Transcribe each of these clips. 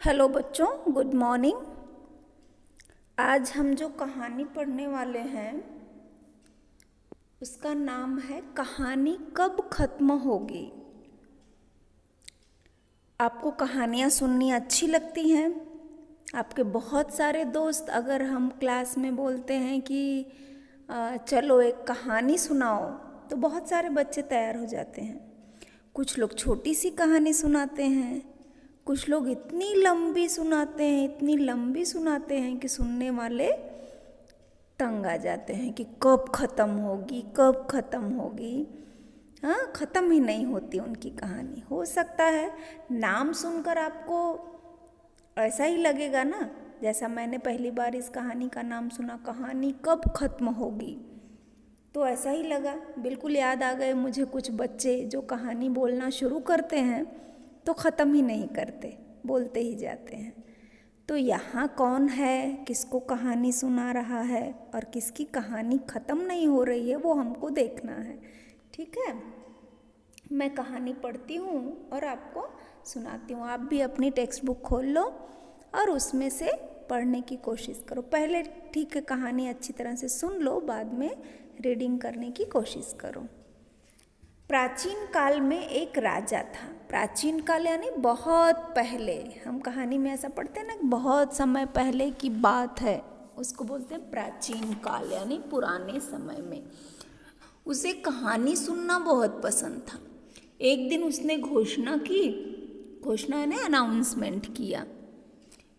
Hello बच्चों, good morning. आज हम जो कहानी पढ़ने वाले हैं उसका नाम है कहानी कब खत्म होगी। आपको कहानियाँ सुननी अच्छी लगती हैं? आपके बहुत सारे दोस्त अगर हम क्लास में बोलते हैं कि चलो एक कहानी सुनाओ, तो बहुत सारे बच्चे तैयार हो जाते हैं। कुछ लोग छोटी सी कहानी सुनाते हैं, कुछ लोग इतनी लंबी सुनाते हैं कि सुनने वाले तंग आ जाते हैं कि कब ख़त्म होगी। हाँ, ख़त्म ही नहीं होती उनकी कहानी। हो सकता है नाम सुनकर आपको ऐसा ही लगेगा ना, जैसा मैंने पहली बार इस कहानी का नाम सुना, कहानी कब ख़त्म होगी, तो ऐसा ही लगा। बिल्कुल याद आ गए मुझे कुछ बच्चे जो कहानी बोलना शुरू करते हैं तो ख़त्म ही नहीं करते, बोलते ही जाते हैं। तो यहाँ कौन है, किसको कहानी सुना रहा है और किसकी कहानी ख़त्म नहीं हो रही है, वो हमको देखना है। ठीक है, मैं कहानी पढ़ती हूँ और आपको सुनाती हूँ। आप भी अपनी टेक्स्ट बुक खोल लो और उसमें से पढ़ने की कोशिश करो। पहले ठीक है, कहानी अच्छी तरह से सुन लो, बाद में रीडिंग करने की कोशिश करो। प्राचीन काल में एक राजा था। प्राचीन काल यानी बहुत पहले। हम कहानी में ऐसा पढ़ते हैं ना, बहुत समय पहले की बात है, उसको बोलते हैं प्राचीन काल यानी पुराने समय में। उसे कहानी सुनना बहुत पसंद था। एक दिन उसने घोषणा ने अनाउंसमेंट किया,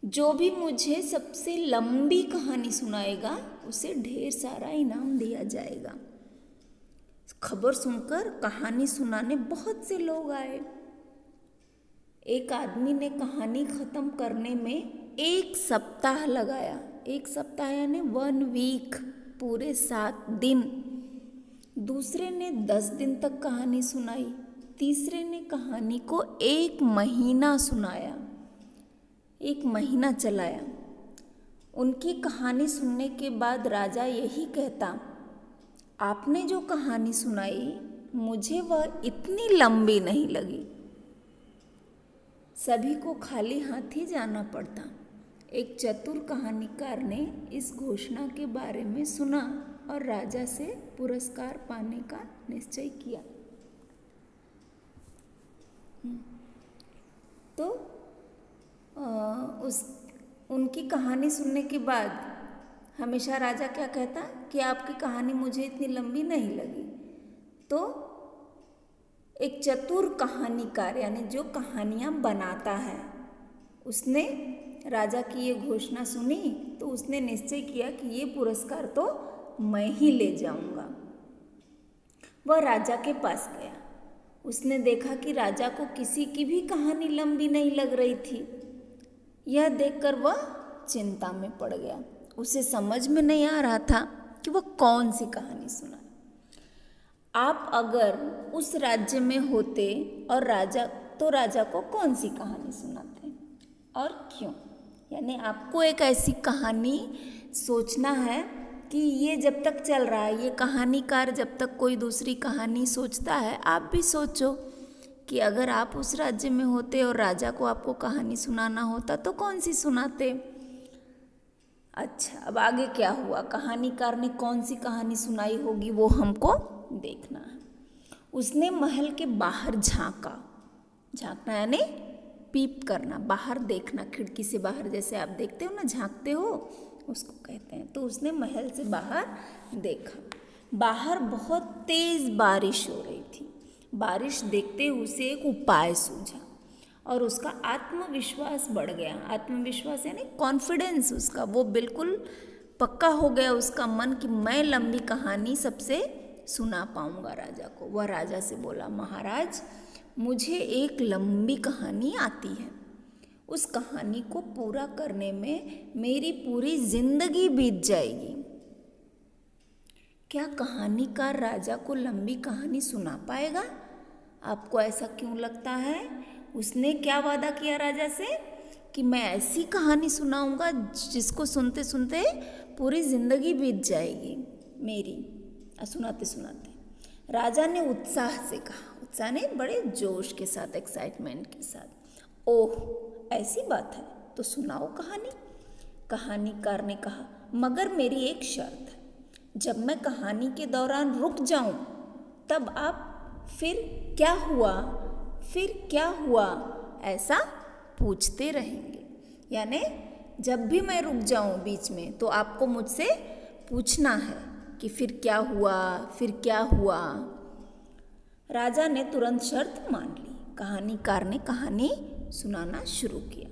जो भी मुझे सबसे लंबी कहानी सुनाएगा उसे ढेर सारा इनाम दिया जाएगा। खबर सुनकर कहानी सुनाने बहुत से लोग आए। एक आदमी ने कहानी खत्म करने में 1 सप्ताह लगाया। 1 सप्ताह यानी 1 वीक, पूरे 7 दिन। दूसरे ने 10 दिन तक कहानी सुनाई। तीसरे ने कहानी को 1 महीना सुनाया, 1 महीना चलाया। उनकी कहानी सुनने के बाद राजा यही कहता, आपने जो कहानी सुनाई मुझे वह इतनी लंबी नहीं लगी। सभी को खाली हाथ ही जाना पड़ता। एक चतुर कहानीकार ने इस घोषणा के बारे में सुना और राजा से पुरस्कार पाने का निश्चय किया। तो उनकी कहानी सुनने के बाद हमेशा राजा क्या कहता कि आपकी कहानी मुझे इतनी लंबी नहीं लगी। तो एक चतुर कहानीकार यानी जो कहानियाँ बनाता है, उसने राजा की ये घोषणा सुनी तो उसने निश्चय किया कि ये पुरस्कार तो मैं ही ले जाऊंगा। वह राजा के पास गया। उसने देखा कि राजा को किसी की भी कहानी लंबी नहीं लग रही थी। यह देखकर वह चिंता में पड़ गया। उसे समझ में नहीं आ रहा था कि वह कौन सी कहानी सुनाए। आप अगर उस राज्य में होते और राजा को कौन सी कहानी सुनाते और क्यों? यानी आपको एक ऐसी कहानी सोचना है कि ये जब तक चल रहा है, ये कहानीकार जब तक कोई दूसरी कहानी सोचता है, आप भी सोचो कि अगर आप उस राज्य में होते और राजा को आपको कहानी सुनाना होता तो कौन सी सुनाते। अच्छा, अब आगे क्या हुआ, कहानीकार ने कौन सी कहानी सुनाई होगी वो हमको देखना है। उसने महल के बाहर झांकना यानी पीप करना, बाहर देखना, खिड़की से बाहर जैसे आप देखते हो ना, झांकते हो, उसको कहते हैं। तो उसने महल से बाहर देखा। बाहर बहुत तेज बारिश हो रही थी। बारिश देखते उसे एक उपाय सूझा और उसका आत्मविश्वास बढ़ गया। आत्मविश्वास यानी कॉन्फिडेंस उसका, वो बिल्कुल पक्का हो गया उसका मन कि मैं लंबी कहानी सबसे सुना पाऊंगा राजा को। वह राजा से बोला, महाराज, मुझे एक लंबी कहानी आती है। उस कहानी को पूरा करने में मेरी पूरी जिंदगी बीत जाएगी। क्या कहानीकार राजा को लंबी कहानी सुना पाएगा? आपको ऐसा क्यों लगता है? उसने क्या वादा किया राजा से कि मैं ऐसी कहानी सुनाऊंगा जिसको सुनते सुनते पूरी जिंदगी बीत जाएगी मेरी। सुनाते सुनाते राजा ने उत्साह से कहा, उत्साह ने बड़े जोश के साथ, एक्साइटमेंट के साथ, ओह, ऐसी बात है तो सुनाओ कहानी। कहानीकार ने कहा, मगर मेरी एक शर्त है, जब मैं कहानी के दौरान रुक जाऊं तब आप फिर क्या हुआ, फिर क्या हुआ ऐसा पूछते रहेंगे। यानी जब भी मैं रुक जाऊं बीच में तो आपको मुझसे पूछना है कि फिर क्या हुआ, फिर क्या हुआ। राजा ने तुरंत शर्त मान ली। कहानीकार ने कहानी सुनाना शुरू किया।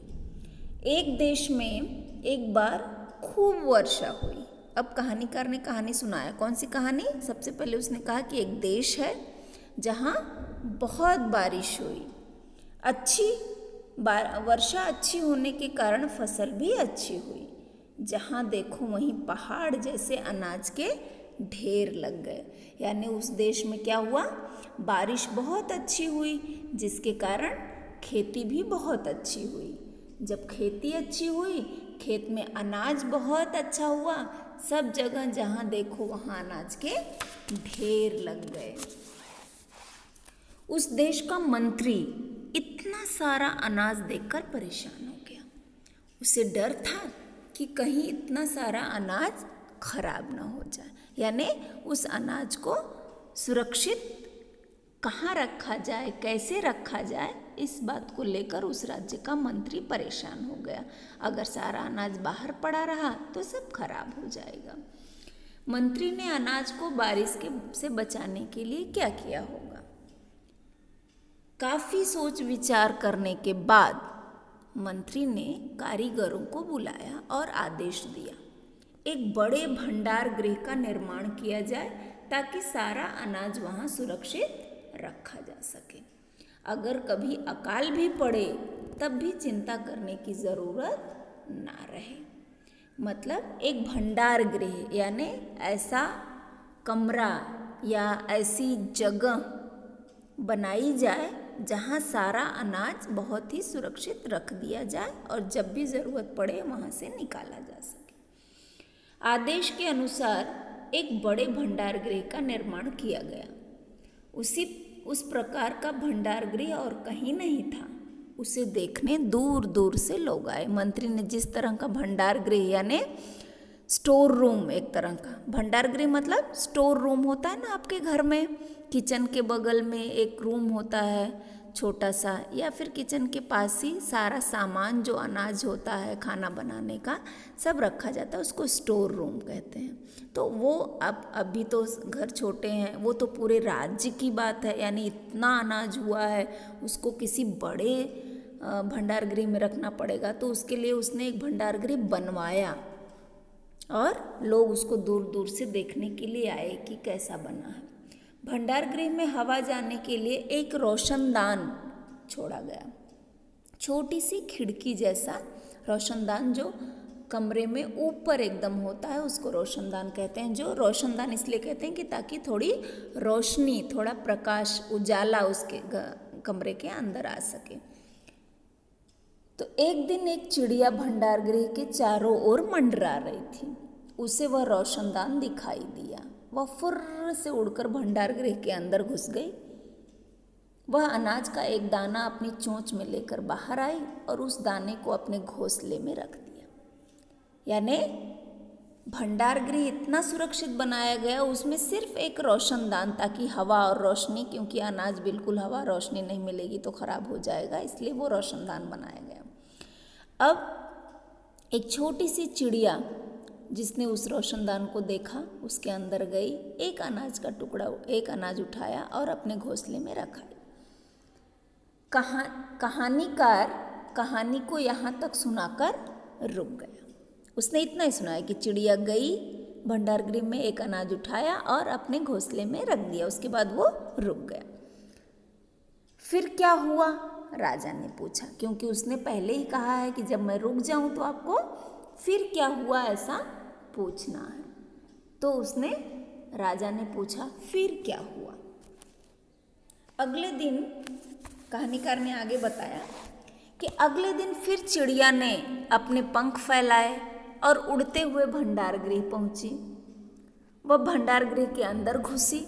एक देश में एक बार खूब वर्षा हुई। अब कहानीकार ने कहानी सुनाया। कौन सी कहानी? सबसे पहले उसने कहा कि एक देश है जहाँ बहुत बारिश हुई, वर्षा अच्छी होने के कारण फसल भी अच्छी हुई। जहाँ देखो वहीं पहाड़ जैसे अनाज के ढेर लग गए। यानी उस देश में क्या हुआ, बारिश बहुत अच्छी हुई जिसके कारण खेती भी बहुत अच्छी हुई। जब खेती अच्छी हुई, खेत में अनाज बहुत अच्छा हुआ। सब जगह जहाँ देखो वहाँ अनाज के ढेर लग गए। उस देश का मंत्री इतना सारा अनाज देखकर परेशान हो गया। उसे डर था कि कहीं इतना सारा अनाज खराब ना हो जाए। यानी उस अनाज को सुरक्षित कहाँ रखा जाए, कैसे रखा जाए, इस बात को लेकर उस राज्य का मंत्री परेशान हो गया। अगर सारा अनाज बाहर पड़ा रहा तो सब खराब हो जाएगा। मंत्री ने अनाज को बारिश से बचाने के लिए क्या किया होगा? काफी सोच विचार करने के बाद मंत्री ने कारीगरों को बुलाया और आदेश दिया, एक बड़े भंडार गृह का निर्माण किया जाए ताकि सारा अनाज वहाँ सुरक्षित रखा जा सके। अगर कभी अकाल भी पड़े तब भी चिंता करने की ज़रूरत ना रहे। मतलब एक भंडार गृह यानी ऐसा कमरा या ऐसी जगह बनाई जाए जहाँ सारा अनाज बहुत ही सुरक्षित रख दिया जाए और जब भी ज़रूरत पड़े वहाँ से निकाला जा सके। आदेश के अनुसार एक बड़े भंडार गृह का निर्माण किया गया। उस प्रकार का भंडार गृह और कहीं नहीं था। उसे देखने दूर दूर से लोग आए। मंत्री ने जिस तरह का भंडार गृह यानी स्टोर रूम, एक तरह का भंडार गृह मतलब स्टोर रूम होता है ना आपके घर में, किचन के बगल में एक रूम होता है छोटा सा, या फिर किचन के पास ही सारा सामान जो अनाज होता है खाना बनाने का सब रखा जाता है, उसको स्टोर रूम कहते हैं। तो वो अब अभी तो घर छोटे हैं, वो तो पूरे राज्य की बात है। यानी इतना अनाज हुआ है, उसको किसी बड़े भंडार गृह में रखना पड़ेगा। तो उसके लिए उसने एक भंडार गृह बनवाया और लोग उसको दूर दूर से देखने के लिए आए कि कैसा बना है। भंडार गृह में हवा जाने के लिए एक रोशनदान छोड़ा गया। छोटी सी खिड़की जैसा रोशनदान जो कमरे में ऊपर एकदम होता है उसको रोशनदान कहते हैं। जो रोशनदान इसलिए कहते हैं कि ताकि थोड़ी रोशनी, थोड़ा प्रकाश, उजाला उसके कमरे के अंदर आ सके। तो एक दिन एक चिड़िया भंडार गृह के चारों ओर मंडरा रही थी। उसे वह रोशनदान दिखाई दिया। वह फुर्र से उड़कर भंडार गृह के अंदर घुस गई। वह अनाज का एक दाना अपनी चोंच में लेकर बाहर आई और उस दाने को अपने घोंसले में रख दिया। यानी भंडार गृह इतना सुरक्षित बनाया गया, उसमें सिर्फ एक रोशनदान, ताकि हवा और रोशनी, क्योंकि अनाज बिल्कुल हवा रोशनी नहीं मिलेगी तो खराब हो जाएगा, इसलिए वो रोशनदान बनाया गया। अब एक छोटी सी चिड़िया जिसने उस रोशनदान को देखा उसके अंदर गई, एक अनाज उठाया और अपने घोंसले में रखा। कहानीकार कहानी को यहाँ तक सुनाकर रुक गया। उसने इतना ही सुनाया कि चिड़िया गई, भंडार गृह में एक अनाज उठाया और अपने घोंसले में रख दिया। उसके बाद वो रुक गया। फिर क्या हुआ? राजा ने पूछा, क्योंकि उसने पहले ही कहा है कि जब मैं रुक जाऊं तो आपको फिर क्या हुआ ऐसा पूछना है। तो राजा ने पूछा, फिर क्या हुआ? अगले दिन कहानीकार ने आगे बताया कि अगले दिन फिर चिड़िया ने अपने पंख फैलाए और उड़ते हुए भंडार गृह पहुंची। वह भंडार गृह के अंदर घुसी,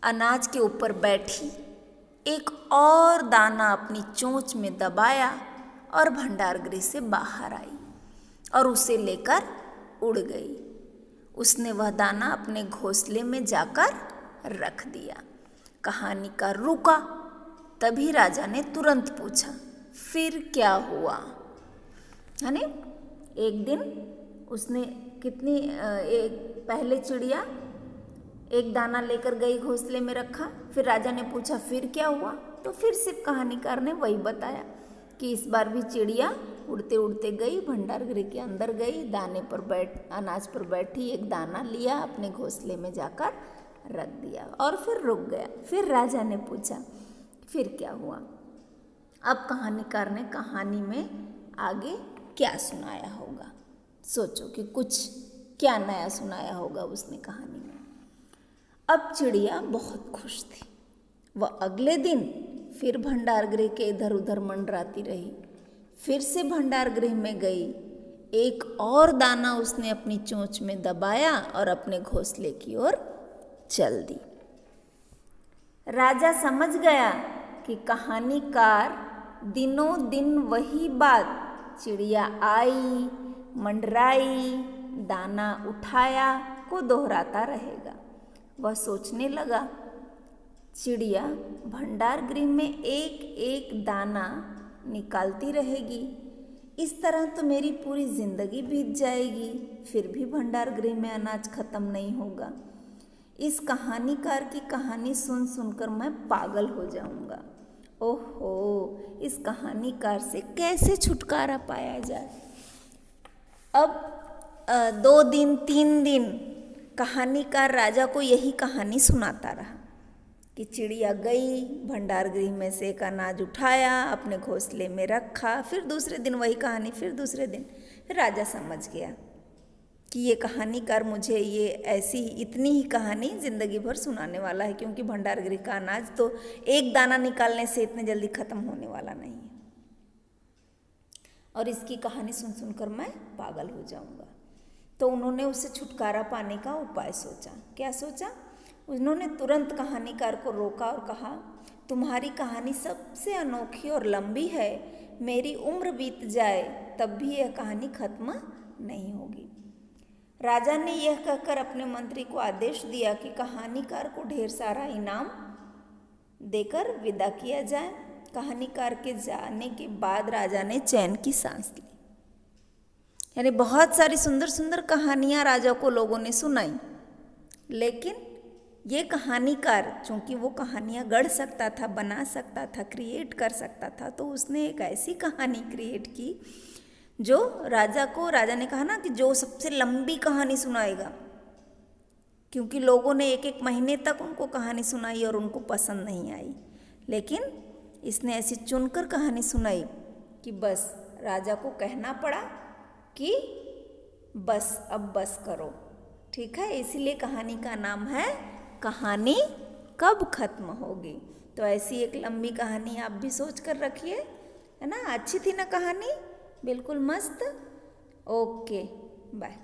अनाज के ऊपर बैठी, एक और दाना अपनी चोंच में दबाया और भंडार गृह से बाहर आई और उसे लेकर उड़ गई। उसने वह दाना अपने घोंसले में जाकर रख दिया। कहानीकार रुका। तभी राजा ने तुरंत पूछा, फिर क्या हुआ? यानी एक दिन उसने पहले चिड़िया एक दाना लेकर गई, घोंसले में रखा। फिर राजा ने पूछा फिर क्या हुआ? तो फिर से कहानीकार ने वही बताया कि इस बार भी चिड़िया उड़ते उड़ते गई, भंडार गृह के अंदर गई, अनाज पर बैठी, एक दाना लिया, अपने घोंसले में जाकर रख दिया और फिर रुक गया। फिर राजा ने पूछा फिर क्या हुआ? अब कहानीकार ने कहानी में आगे क्या सुनाया होगा? सोचो कि कुछ क्या नया सुनाया होगा उसने कहानी में। अब चिड़िया बहुत खुश थी। वह अगले दिन फिर भंडार गृह के इधर उधर मंडराती रही। फिर से भंडार गृह में गई। एक और दाना उसने अपनी चोंच में दबाया और अपने घोंसले की ओर चल दी। राजा समझ गया कि कहानीकार दिनों दिन वही बात, चिड़िया आई, मंडराई, दाना उठाया, को दोहराता रहेगा। वह सोचने लगा, चिड़िया भंडार गृह में एक एक दाना निकालती रहेगी, इस तरह तो मेरी पूरी जिंदगी बीत जाएगी, फिर भी भंडार गृह में अनाज खत्म नहीं होगा। इस कहानीकार की कहानी सुन सुनकर मैं पागल हो जाऊंगा। ओहो, इस कहानीकार से कैसे छुटकारा पाया जाए? अब 2 दिन 3 दिन कहानीकार राजा को यही कहानी सुनाता रहा कि चिड़िया गई, भंडार गृह में से एक अनाज उठाया, अपने घोंसले में रखा, फिर दूसरे दिन वही कहानी, फिर दूसरे दिन। फिर राजा समझ गया कि ये कहानीकार मुझे ये ऐसी इतनी ही कहानी जिंदगी भर सुनाने वाला है, क्योंकि भंडार गृह का अनाज तो एक दाना निकालने से इतने जल्दी खत्म होने वाला नहीं है और इसकी कहानी सुन सुनकर मैं पागल हो जाऊंगा। तो उन्होंने उससे छुटकारा पाने का उपाय सोचा। क्या सोचा? उन्होंने तुरंत कहानीकार को रोका और कहा, तुम्हारी कहानी सबसे अनोखी और लंबी है, मेरी उम्र बीत जाए तब भी यह कहानी खत्म नहीं होगी। राजा ने यह कहकर अपने मंत्री को आदेश दिया कि कहानीकार को ढेर सारा इनाम देकर विदा किया जाए। कहानीकार के जाने के बाद राजा ने चैन की सांस ली। यानी बहुत सारी सुंदर सुंदर कहानियाँ राजा को लोगों ने सुनाई, लेकिन ये कहानीकार चूँकि वो कहानियाँ गढ़ सकता था, बना सकता था, क्रिएट कर सकता था, तो उसने एक ऐसी कहानी क्रिएट की जो राजा ने कहा ना कि जो सबसे लंबी कहानी सुनाएगा, क्योंकि लोगों ने 1-1 महीने तक उनको कहानी सुनाई और उनको पसंद नहीं आई, लेकिन इसने ऐसी चुनकर कहानी सुनाई कि बस राजा को कहना पड़ा कि बस अब बस करो। ठीक है, इसीलिए कहानी का नाम है कहानी कब खत्म होगी। तो ऐसी एक लंबी कहानी आप भी सोच कर रखिए, है ना। अच्छी थी ना कहानी, बिल्कुल मस्त। Okay, bye.